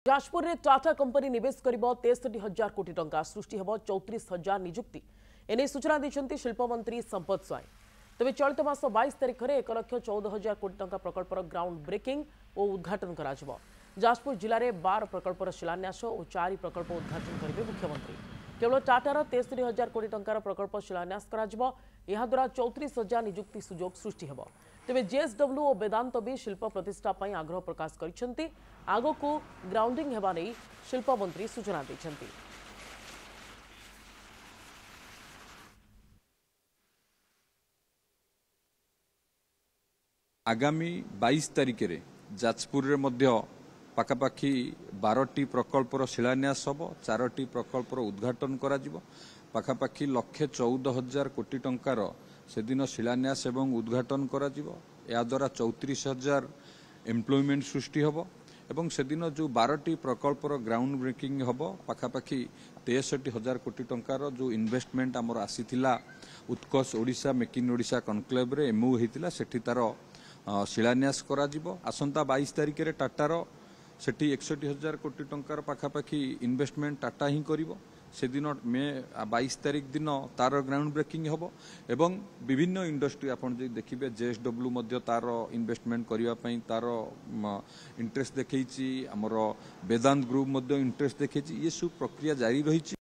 जाजपुर में टाटा कंपनी निवेश कर 63,000 कोटी टंका सृष्टि होब 34,000 निजुक्ति एने सूचना देते शिल्पमंत्री संपत स्वाई। तेज चलित मास 22 तारिख में 1,14,000 कोटी टंका प्रकल्पर ग्राउंड ब्रेकिंग और उद्घाटन कर जाजपुर जिले में 12 प्रकल्पर शिलान्यास और 4 प्रकल्प उद्घाटन करेंगे मुख्यमंत्री। केवल टाटार 63,000 कोटी टंकार प्रकल्प शिलान्यास द्वारा 34,000 निजुक्ति सुजोग सृष्टि होब। तेज जेएसडब्ल्यू और वेदांत भी शिल्प प्रतिष्ठा आग्रह प्रकाश कर आग को ग्राउंडिंग होगा नहीं शिल्पमंत्री सूचना देते। आगामी 22 तारिख में जाजपुर रे मध्य पाखापाखि 12टी प्रकल्पर शिलान्यास होब, 4टी प्रकल्पर उद्घाटन करा जिवो। पाखापाखि 1,14,000 कोटी टंकार से दिन शिलान्यास एवं उद्घाटन करा जिवो। या द्वारा 34,000 एम्प्लॉयमेंट सृष्टि होब एवं से दिन जो 12टी प्रकल्पर ग्राउंड ब्रेकिंग होब पाखापाखि 63,000 कोटी टंकार जो इन्वेस्टमेंट आमर आसीथिला Utkarsh Odisha make in Odisha conclave रे एमओ हेतिला सेठी तार शिलान्यास करा जिवो। आसंता 22 तारिख रे टाटार सेठी 61,000 कोटी टंकार पाखापाखि इन्वेस्टमेंट टाटा ही करिवो। से दिन मे 22 तारिख दिन तार ग्राउंड ब्रेकिंग होब एवं विभिन्न इंडस्ट्री आपन जे देखिबे जेएसडब्ल्यू मध्य तार इन्वेस्टमेंट करिवा पई तार इंटरेस्ट देखैछि, हमर वेदांत ग्रुप मध्य इंटरेस्ट देखैछि। ये सब प्रक्रिया जारी रहिछि।